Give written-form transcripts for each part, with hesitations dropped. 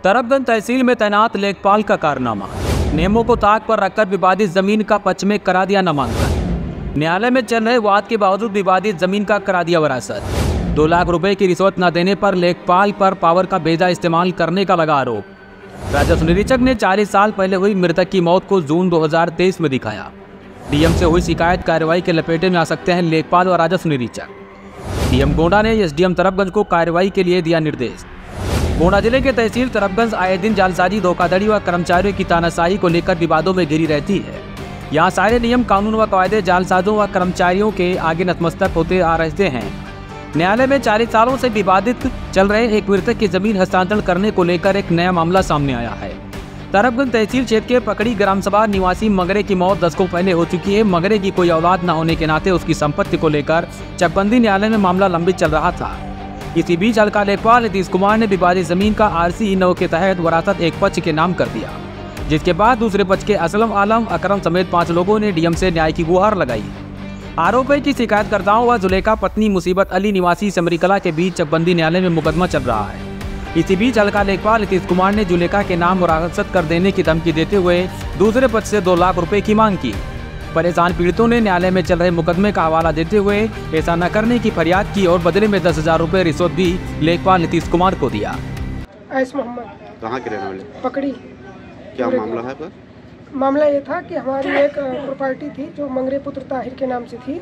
तरबगंज तहसील में तैनात लेखपाल का कारनामा, नियमों को ताक पर रखकर विवादित जमीन का पक्ष में करा दिया नामांकन। न्यायालय में चल रहे वाद के बावजूद विवादित जमीन का करा दिया वरासत। 2 लाख रुपए की रिश्वत न देने पर लेखपाल पर पावर का बेजा इस्तेमाल करने का लगा आरोप। राजस्व निरीक्षक ने 40 साल पहले हुई मृतक की मौत को जून 2023 में दिखाया। डीएम से हुई शिकायत कार्रवाई के लपेटे में आ सकते हैं लेखपाल व राजस्व निरीक्षक। डीएम गोंडा ने एसडीएम तरबगंज को कार्रवाई के लिए दिया निर्देश। गोंडा जिले के तहसील तरबगंज आए दिन जालसाजी, धोखाधड़ी व कर्मचारियों की तानाशाही को लेकर विवादों में घिरी रहती है। यहाँ सारे नियम, कानून व कायदे जालसाजों व कर्मचारियों के आगे नतमस्तक होते आ रहते हैं। न्यायालय में 40 सालों से विवादित चल रहे एक मृतक की जमीन हस्तांतरण करने को लेकर एक नया मामला सामने आया है। तरबगंज तहसील क्षेत्र के पकड़ी ग्राम सभा निवासी मगरे की मौत दशकों पहले हो चुकी है। मगरे की कोई औलाद न होने के नाते उसकी संपत्ति को लेकर चकबंदी न्यायालय में मामला लंबित चल रहा था। इसी बीच हल्का लेखपाल नीतीश कुमार ने विवादित जमीन का RC 9 के तहत वरासत एक पक्ष के नाम कर दिया, जिसके बाद दूसरे पक्ष के असलम आलम, अकरम समेत 5 लोगों ने डीएम से न्याय की गुहार लगाई। आरोप है कि शिकायतकर्ताओं व जुलेखा पत्नी मुसीबत अली निवासी समरीकला के बीच चकबंदी न्यायालय में मुकदमा चल रहा है। इसी बीच हल्का लेखपाल नीतीश कुमार ने जुलेखा के नाम वरासत कर देने की धमकी देते हुए दूसरे पक्ष से 2 लाख रुपए की मांग की। परेशान पीड़ितों ने न्यायालय में चल रहे मुकदमे का हवाला देते हुए ऐसा न करने की फरियाद की और बदले में 10,000 रुपए रिश्वत भी लेखपाल नीतीश कुमार को दिया। मोहम्मद कहाँ के रहने वाले? पकड़ी। क्या मामला है पर? मामला ये था कि हमारी एक प्रॉपर्टी थी जो मंगरे पुत्र ताहिर के नाम से थी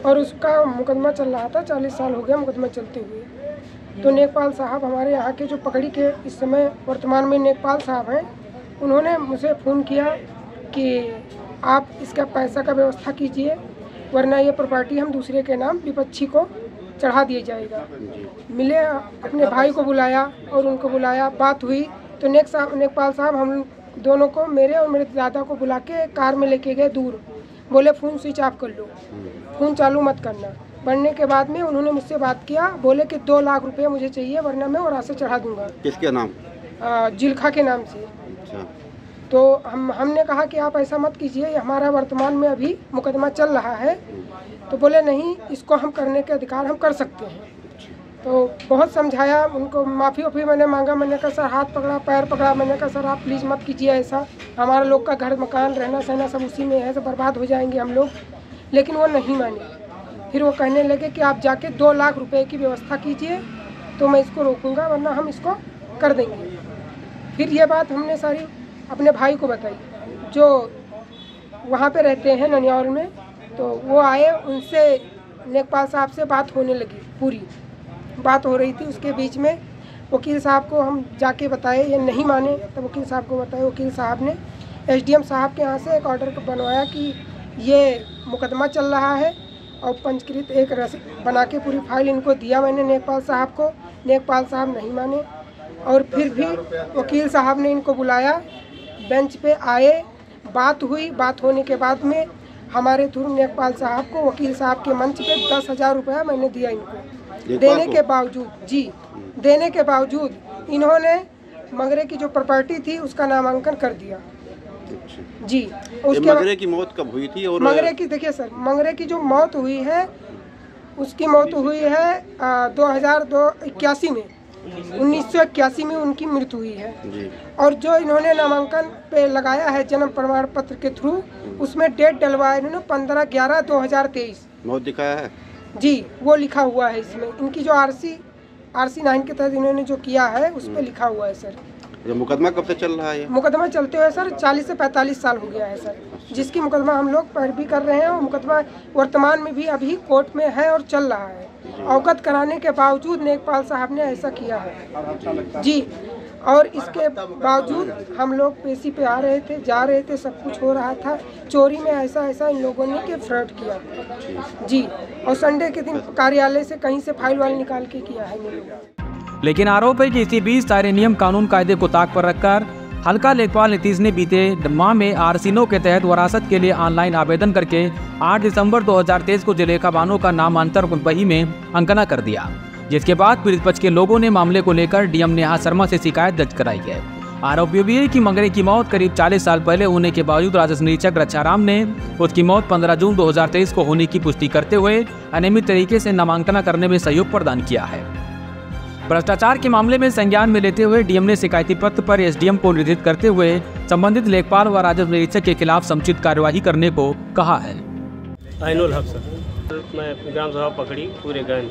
और उसका मुकदमा चल रहा था। 40 साल हो गया मुकदमा चलते हुए। तो नेकपाल साहब हमारे यहाँ के जो पकड़ी के इस समय वर्तमान में नेकपाल साहब हैं, उन्होंने मुझे फ़ोन किया कि आप इसका पैसा का व्यवस्था कीजिए, वरना ये प्रॉपर्टी हम दूसरे के नाम विपक्षी को चढ़ा दिया जाएगा। मिले, अपने भाई को बुलाया और उनको बुलाया, बात हुई तो नेकपाल साहब हम दोनों को, मेरे और मेरे दादा को बुला के कार में लेके गए दूर। बोले फ़ोन स्विच ऑफ कर लो, फ़ोन चालू मत करना। बनने के बाद में उन्होंने मुझसे बात किया, बोले कि 2 लाख रुपए मुझे चाहिए वरना मैं और से चढ़ा दूंगा। किसके नाम? जिलखा के नाम से। अच्छा। तो हमने कहा कि आप ऐसा मत कीजिए, हमारा वर्तमान में अभी मुकदमा चल रहा है। तो बोले नहीं, इसको हम करने के अधिकार हम कर सकते हैं। तो बहुत समझाया उनको, माफ़ी मैंने मांगा। मैंने कहा सर हाथ पकड़ा, पैर पकड़ा, मैंने कहा सर आप प्लीज़ मत कीजिए ऐसा, हमारा लोग का घर मकान रहना सहना सब उसी में है, सब बर्बाद हो जाएंगे हम लोग। लेकिन वो नहीं माने। फिर वो कहने लगे कि आप जाके 2 लाख रुपए की व्यवस्था कीजिए तो मैं इसको रोकूंगा, वरना हम इसको कर देंगे। फिर ये बात हमने सारी अपने भाई को बताई जो वहाँ पे रहते हैं ननियाल में। तो वो आए, उनसे नेकपाल साहब से बात होने लगी, पूरी बात हो रही थी। उसके बीच में वकील साहब को हम जाके बताए, ये नहीं माने। तो वकील साहब को बताए, वकील साहब ने एसडीएम साहब के यहाँ से एक ऑर्डर बनवाया कि ये मुकदमा चल रहा है और पंजीकृत एक रसीद बना के पूरी फाइल इनको दिया मैंने नेकपाल साहब को। नेकपाल साहब नहीं माने और फिर भी वकील साहब ने इनको बुलाया, बेंच पे आए, बात हुई। बात होने के बाद में हमारे थ्रू नेकपाल साहब को वकील साहब के मंच पे 10,000 रुपया मैंने दिया इनको। देने के बावजूद इन्होंने मगरे की जो प्रॉपर्टी थी उसका नामांकन कर दिया। जी। उसके मगरे की मौत कब हुई थी? और मगरे की, देखिए सर, मगरे की जो मौत हुई है उसकी मौत हुई है 1981 में। 1981 में उनकी मृत्यु हुई है जी। और जो इन्होंने नामांकन पे लगाया है जन्म प्रमाण पत्र के थ्रू, उसमें डेट डलवाया इन्होंने 15/11/2023। मौत दिखाया है जी, वो लिखा हुआ है इसमें। इनकी जो RC 9 के तहत इन्होंने जो किया है उस पर लिखा हुआ है सर। मुकदमा कब से चल रहा है? मुकदमा चलते हुए सर 40 से 45 साल हो गया है सर, जिसकी मुकदमा हम लोग पैरवी कर रहे हैं और मुकदमा वर्तमान में भी अभी कोर्ट में है और चल रहा है। अवगत कराने के बावजूद नेकपाल साहब ने ऐसा किया है जी। और इसके बावजूद हम लोग पेशी पे आ रहे थे, जा रहे थे, सब कुछ हो रहा था। चोरी में ऐसा इन लोगों ने के फ्रॉड किया जी। और संडे के दिन कार्यालय से कहीं से फाइल वाइल निकाल के किया है इन लोगों। लेकिन आरोप है कि इसी बीच सारे नियम, कानून, कायदे को ताक पर रखकर हल्का लेखपाल नीतीश ने बीते माह में RC 9 के तहत वरासत के लिए ऑनलाइन आवेदन करके 8 दिसंबर 2023 को जुलेखा बानो का नामांतर वही में अंकना कर दिया, जिसके बाद पीड़ित पक्ष के लोगों ने मामले को लेकर डीएम नेहा शर्मा से शिकायत दर्ज कराई है। आरोप ये भी है कि मगरे की मौत करीब 40 साल पहले होने के बावजूद राजस्व निरीक्षक रक्षाराम ने उसकी मौत 15 जून 2023 को होने की पुष्टि करते हुए अनियमित तरीके से नामांकन करने में सहयोग प्रदान किया है। भ्रष्टाचार के मामले में संज्ञान में लेते हुए डीएम ने शिकायती पत्र पर एसडीएम को निर्देशित करते हुए संबंधित लेखपाल व राजस्व निरीक्षक के खिलाफ समुचित कार्यवाही करने को कहा है। आइनुल हक सर, मैं ग्राम सभा पकड़ी पूरे गैन।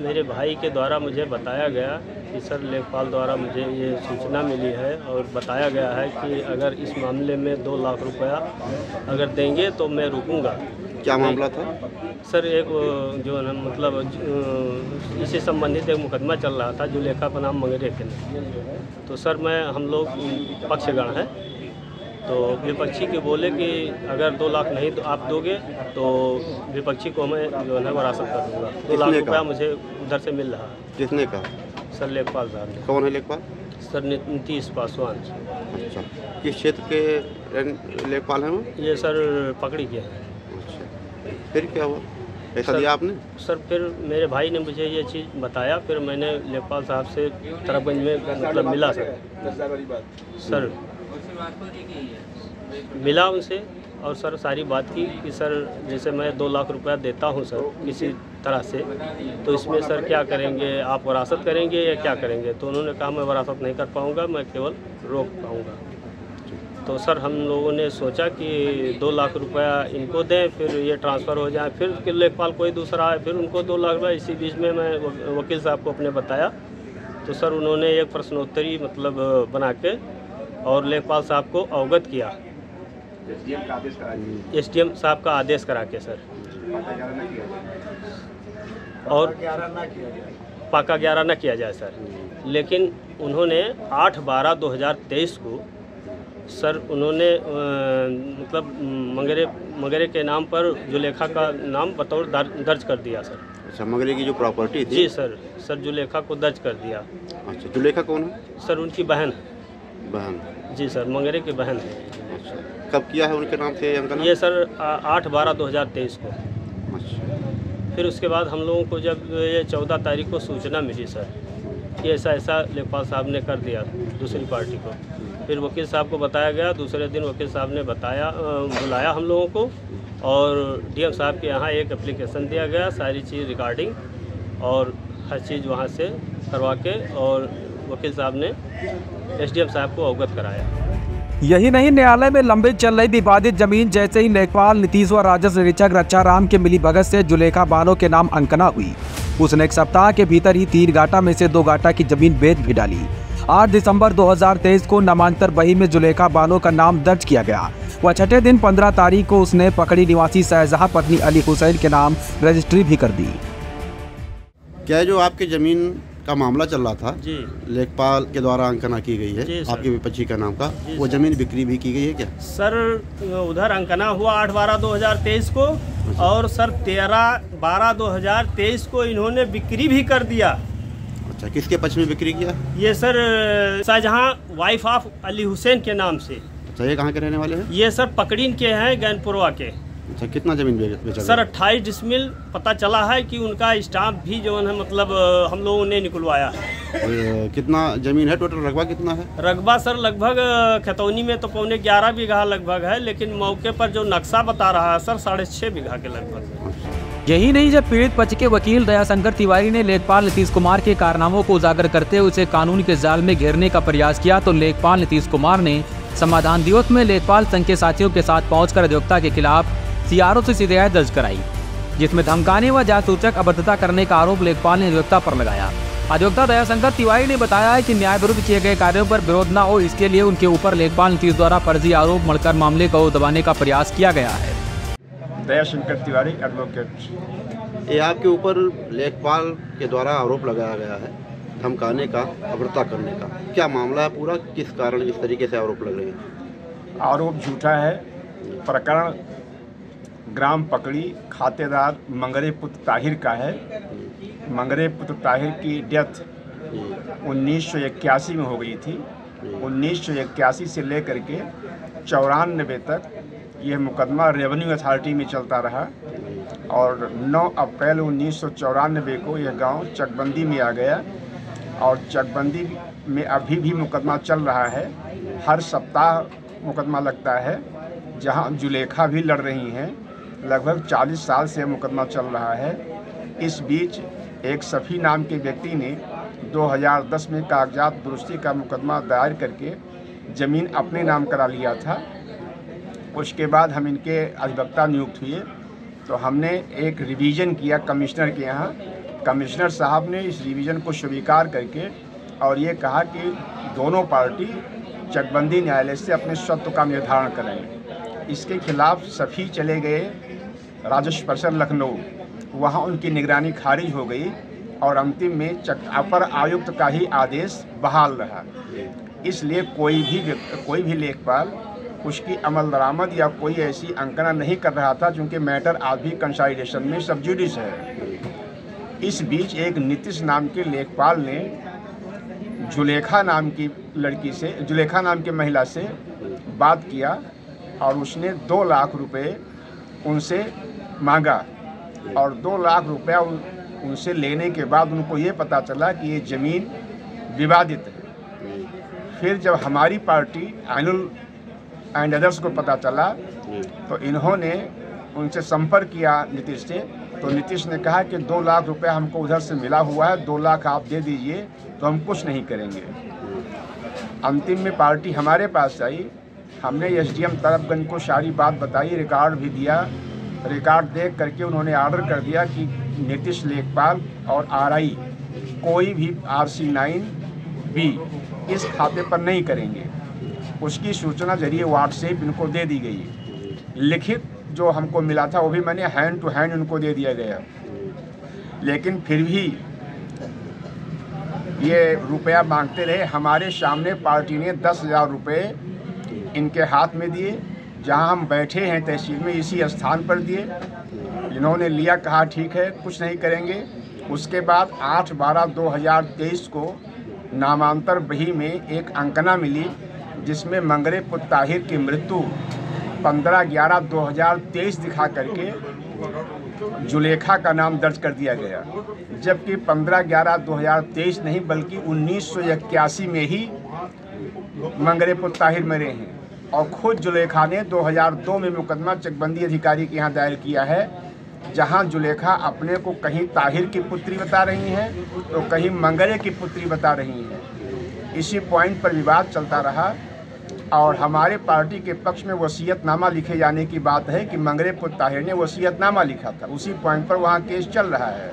मेरे भाई के द्वारा मुझे बताया गया कि सर लेखपाल द्वारा मुझे ये सूचना मिली है और बताया गया है कि अगर इस मामले में 2 लाख रुपया अगर देंगे तो मैं रुकूंगा। क्या मामला था सर? एक जो है ना मतलब इससे संबंधित एक मुकदमा चल रहा था जुलेखा का नाम मंगरे के नाम। तो सर हम लोग पक्षगण हैं, तो विपक्षी के बोले कि अगर 2 लाख नहीं तो आप दोगे तो विपक्षी को मैं जो है ना वरासत कर दूँगा। 2 लाख रुपया मुझे उधर से मिल रहा है। किसने कहा? सर लेखपाल साहब ने। कौन है लेखपाल? सर नीतीश पासवान। अच्छा, किस क्षेत्र के लेखपाल हैं वो? ये सर पकड़ी के हैं। अच्छा, फिर क्या हुआ? पैसा दिया आपने? सर फिर मेरे भाई ने मुझे ये चीज़ बताया, फिर मैंने लेखपाल साहब से तरफगंज में मतलब मिला सर मिला उनसे और सर सारी बात की कि सर जैसे मैं 2 लाख रुपया देता हूं सर किसी तरह से, तो इसमें सर क्या करेंगे, आप वरासत करेंगे या क्या करेंगे? तो उन्होंने कहा मैं वरासत नहीं कर पाऊंगा, मैं केवल रोक पाऊंगा। तो सर हम लोगों ने सोचा कि 2 लाख रुपया इनको दें, फिर ये ट्रांसफ़र हो जाए, फिर लेखपाल कोई दूसरा आए, फिर उनको 2 लाख रुपया। इसी बीच में मैं वकील साहब को अपने बताया, तो सर उन्होंने एक प्रश्नोत्तरी मतलब बना के और लेखपाल साहब को अवगत किया। एसडीएम साहब का आदेश करा के सर, और पाका 11 न किया जाए सर। लेकिन उन्होंने 8/12/2023 को सर उन्होंने मतलब मंगरे के नाम पर जुलेखा का नाम बतौर दर्ज कर दिया सर। अच्छा, मंगरे की जो प्रॉपर्टी थी? जी सर जुलेखा को दर्ज कर दिया। अच्छा, जुलेखा कौन है? सर उनकी बहन। बहन? जी सर, मंगरे की बहन है। अच्छा, कब किया है उनके नाम से अंकन? ये सर 8/12/2023 को। अच्छा, फिर उसके बाद हम लोगों को जब ये 14 तारीख को सूचना मिली सर कि ऐसा लेखपाल साहब ने कर दिया दूसरी पार्टी को, फिर वकील साहब को बताया गया। दूसरे दिन वकील साहब ने बुलाया हम लोगों को और डीएम साहब के यहाँ एक एप्लीकेशन दिया गया, सारी चीज़ रिकॉर्डिंग और हर चीज़ वहाँ से करवा के, और वकील साहब ने एसडीएम साहब को अवगत कराया। यही नहीं, न्यायालय में लंबित चल रही विवादित जमीन जैसे ही लेखपाल नीतीश व राजस्व निरीक्षक रच्चाराम के मिली भगत से जुलेखा बानो के नाम अंकना हुई, उसने एक सप्ताह के भीतर ही 3 गाटा में से 2 गाटा की जमीन बेच भी डाली। 8 दिसंबर 2023 को नामांतर बही में जुलेखा बानो का नाम दर्ज किया गया। वह छठे दिन 15 तारीख को उसने पकड़ी निवासी शाहजहां पत्नी अली हुसैन के नाम रजिस्ट्री भी कर दी। क्या जो आपकी ज़मीन का मामला चल रहा था जी, लेखपाल के द्वारा अंकना की गई है आपके विपक्षी का नाम का, वो ज़मीन बिक्री भी की गई है क्या? सर उधर अंकना हुआ 8/12/2023 को, और सर 13/12/2023 को इन्होंने बिक्री भी कर दिया। अच्छा, किसके पक्ष में बिक्री किया? ये sir Shahjahan wife of Ali Hussain के नाम से। अच्छा, ये कहाँ के रहने वाले हैं? ये सर पकड़ीन के हैं, गैनपुरवा के। अच्छा, कितना ज़मीन बेचा? सर 28 डिसमिल पता चला है कि उनका स्टाम्प भी जो है मतलब हम लोगों ने निकलवाया है। कितना ज़मीन है टोटल, रकबा कितना है? रकबा सर लगभग खतौनी में तो 11.25 बीघा लगभग है, लेकिन मौके पर जो नक्शा बता रहा है सर 6.5 बीघा के लगभग। यही नहीं, जब पीड़ित पक्ष के वकील दयाशंकर तिवारी ने लेखपाल नीतीश कुमार के कारनामों को उजागर करते हुए उसे कानून के जाल में घेरने का प्रयास किया, तो लेखपाल नीतीश कुमार ने समाधान दिवस में लेखपाल संघ के साथियों के साथ पहुंचकर अधिवक्ता के खिलाफ सीआरओ से शिकायत दर्ज कराई, जिसमें धमकाने व जासूचक अभद्रता करने का आरोप लेखपाल ने अधिवक्ता पर लगाया। अधिवक्ता दयाशंकर तिवारी ने बताया है कि न्याय विरुद्ध किए गए कार्यों पर विरोध न हो, इसके लिए उनके ऊपर लेखपाल नीतीश द्वारा फर्जी आरोप मढ़कर मामले को दबाने का प्रयास किया गया है। दयाशंकर तिवारी, एडवोकेट। ये आपके ऊपर लेखपाल के द्वारा आरोप लगाया गया है धमकाने का, अभद्रता करने का, क्या मामला है पूरा? किस कारण इस तरीके से आरोप लग रहे हैं? आरोप झूठा है। प्रकरण ग्राम पकड़ी खातेदार मंगरे पुत्र ताहिर का है। मंगरे पुत्र ताहिर की डेथ 1981 में हो गई थी। 1981 से लेकर के 94 तक यह मुकदमा रेवेन्यू अथॉरिटी में चलता रहा, और 9 अप्रैल 1994 को यह गांव चकबंदी में आ गया, और चकबंदी में अभी भी मुकदमा चल रहा है। हर सप्ताह मुकदमा लगता है, जहां जुलेखा भी लड़ रही हैं। लगभग 40 साल से मुकदमा चल रहा है। इस बीच एक सफ़ी नाम के व्यक्ति ने 2010 में कागजात दुरुस्ती का मुकदमा दायर करके ज़मीन अपने नाम करा लिया था। उसके बाद हम इनके अधिवक्ता नियुक्त हुए तो हमने एक रिवीजन किया कमिश्नर के यहाँ। कमिश्नर साहब ने इस रिवीजन को स्वीकार करके और ये कहा कि दोनों पार्टी चकबंदी न्यायालय से अपने स्वत्व का निर्धारण करें। इसके खिलाफ सभी चले गए राजस्व परिषद लखनऊ, वहाँ उनकी निगरानी खारिज हो गई और अंतिम में अपर आयुक्त का ही आदेश बहाल रहा। इसलिए कोई भी लेखपाल उसकी अमल दरामद या कोई ऐसी अंकना नहीं कर रहा था, क्योंकि मैटर आज भी कंसोलिडेशन में सब जुडिस है। इस बीच एक नीतीश नाम के लेखपाल ने जुलेखा नाम की महिला से बात किया और उसने 2 लाख रुपए उनसे मांगा और 2 लाख रुपया उनसे लेने के बाद उनको ये पता चला कि ये ज़मीन विवादित है। फिर जब हमारी पार्टी आइनुल एंड अदर्स को पता चला तो इन्होंने उनसे संपर्क किया नीतीश से। तो नीतीश ने कहा कि 2 लाख रुपया हमको उधर से मिला हुआ है, 2 लाख आप दे दीजिए तो हम कुछ नहीं करेंगे। अंतिम में पार्टी हमारे पास आई, हमने एसडीएम तरफगंज को सारी बात बताई, रिकॉर्ड भी दिया। रिकॉर्ड देख करके उन्होंने ऑर्डर कर दिया कि नीतीश लेखपाल और आरआई कोई भी RC9B इस खाते पर नहीं करेंगे। उसकी सूचना जरिए व्हाट्सएप इनको दे दी गई। लिखित जो हमको मिला था वो भी मैंने हैंड टू हैंड उनको दे दिया गया। लेकिन फिर भी ये रुपया मांगते रहे। हमारे सामने पार्टी ने 10,000 रुपये इनके हाथ में दिए, जहां हम बैठे हैं तहसील में इसी स्थान पर दिए। इन्होंने लिया, कहा ठीक है कुछ नहीं करेंगे। उसके बाद 8/12/2023 को नामांतर बही में एक अंकना मिली जिसमें मंगरे पुत्र ताहिर की मृत्यु 15/11/2023 दिखा करके जुलेखा का नाम दर्ज कर दिया गया, जबकि 15/11/2023 नहीं बल्कि 1981 में ही मंगरे पुत्र ताहिर मरे हैं। और खुद जुलेखा ने 2002 में मुकदमा चकबंदी अधिकारी के यहाँ दायर किया है, जहाँ जुलेखा अपने को कहीं ताहिर की पुत्री बता रही हैं तो कहीं मंगरे की पुत्री बता रही हैं। इसी पॉइंट पर विवाद चलता रहा और हमारे पार्टी के पक्ष में वसीयतनामा लिखे जाने की बात है कि मंगरे पुत्र ताहिर ने वसीयतनामा लिखा था। उसी पॉइंट पर वहाँ केस चल रहा है।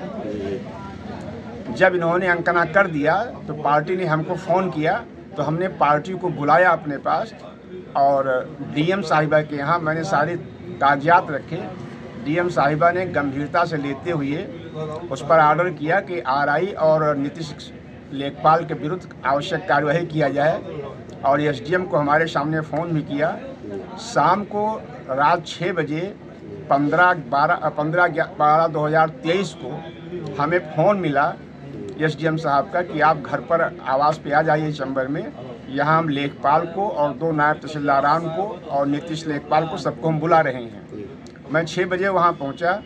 जब इन्होंने अंकना कर दिया तो पार्टी ने हमको फ़ोन किया तो हमने पार्टी को बुलाया अपने पास और डीएम साहिबा के यहाँ मैंने सारे कागजात रखे। डीएम साहिबा ने गंभीरता से लेते हुए उस पर ऑर्डर किया कि आरआई और नीतीश लेखपाल के विरुद्ध आवश्यक कार्यवाही किया जाए और एसडीएम को हमारे सामने फ़ोन भी किया। शाम को रात 6 बजे 15/12/2023 को हमें फ़ोन मिला एसडीएम साहब का कि आप घर पर आवास पे आ जाइए चैम्बर में। यहाँ हम लेखपाल को और 2 नायब तहसीलदारान को और नीतीश लेखपाल को सबको हम बुला रहे हैं। मैं 6 बजे वहाँ पहुँचा।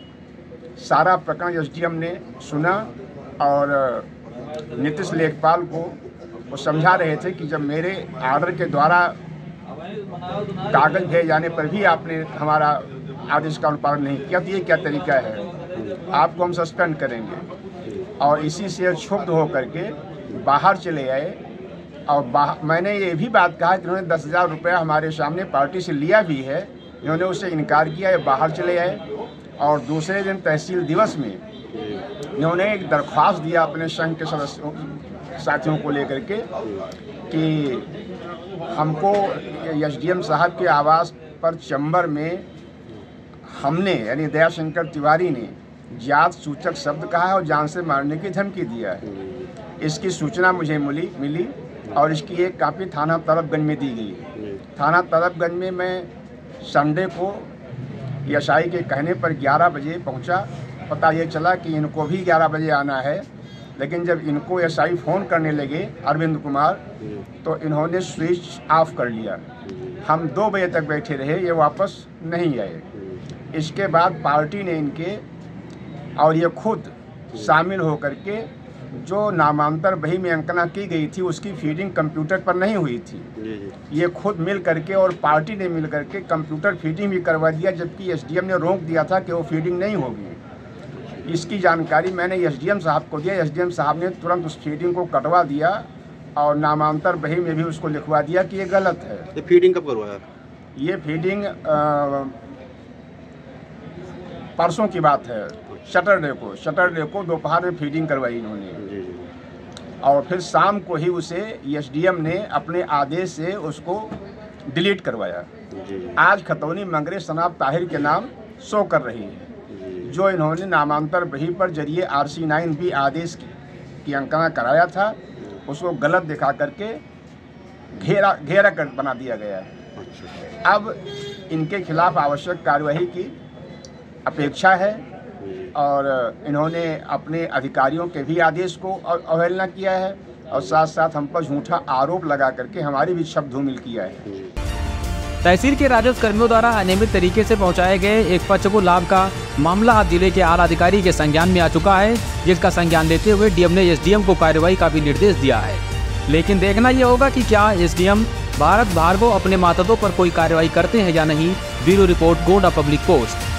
सारा प्रकरण एसडीएम ने सुना और नीतीश लेखपाल को वो समझा रहे थे कि जब मेरे ऑर्डर के द्वारा कागज भेजे जाने पर भी आपने हमारा आदेश का अनुपालन नहीं किया तो ये क्या तरीका है, आपको हम सस्पेंड करेंगे। और इसी से क्षुब्ध होकर के बाहर चले आए और मैंने ये भी बात कहा कि उन्होंने 10,000 रुपया हमारे सामने पार्टी से लिया भी है, इन्होंने उससे इनकार किया, ये बाहर चले आए। और दूसरे दिन तहसील दिवस में इन्होंने एक दरख्वास्त दिया अपने संघ के साथियों को लेकर के कि हमको एसडीएम साहब के आवास पर चैम्बर में हमने यानी दयाशंकर तिवारी ने जात सूचक शब्द कहा है और जान से मारने की धमकी दिया है। इसकी सूचना मुझे मिली और इसकी एक कापी थाना तरफगंज में दी गई। थाना तरफगंज में मैं संडे को एसआई के कहने पर 11 बजे पहुंचा। पता ये चला कि इनको भी 11 बजे आना है, लेकिन जब इनको एसआई फ़ोन करने लगे अरविंद कुमार तो इन्होंने स्विच ऑफ कर लिया। हम 2 बजे तक बैठे रहे, ये वापस नहीं आए। इसके बाद पार्टी ने इनके और ये खुद शामिल होकर के जो नामांतर बही में अंकना की गई थी उसकी फीडिंग कंप्यूटर पर नहीं हुई थी। ये खुद मिल करके और पार्टी ने मिल करके कंप्यूटर फीडिंग भी करवा दिया, जबकि एसडीएम ने रोक दिया था कि वो फीडिंग नहीं होगी। इसकी जानकारी मैंने एसडीएम साहब को दिया। एसडीएम साहब ने तुरंत उस फीडिंग को कटवा दिया और नामांतर बही में भी उसको लिखवा दिया कि ये गलत है। ये फीडिंग कब करवाया? ये फीडिंग परसों की बात है, सैटरडे को दोपहर में फीडिंग करवाई इन्होंने और फिर शाम को ही उसे एसडीएम ने अपने आदेश से उसको डिलीट करवाया। आज खतौनी मंगरे सनाब ताहिर के नाम शो कर रही है, जो इन्होंने नामांतर बही पर जरिए RC9B आदेश की अंकना कराया था, उसको गलत दिखा करके घेरा कर बना दिया गया है। अब इनके खिलाफ आवश्यक कार्यवाही की अपेक्षा है और इन्होंने अपने अधिकारियों के भी आदेश को अवहेलना किया है और साथ साथ हम पर झूठा आरोप लगा करके हमारी भी शब्दधूमिल किया है। तहसील के राजस्व कर्मियों द्वारा अनियमित तरीके से पहुंचाए गए एक पचगो लाभ का मामला अब जिले के आला अधिकारी के संज्ञान में आ चुका है, जिसका संज्ञान लेते हुए डीएम ने एसडीएम को कार्रवाई का भी निर्देश दिया है। लेकिन देखना यह होगा कि क्या एसडीएम भारत भार्गव अपने मातहतों पर कोई कार्रवाई करते हैं या नहीं। Bureau report, Gonda public post.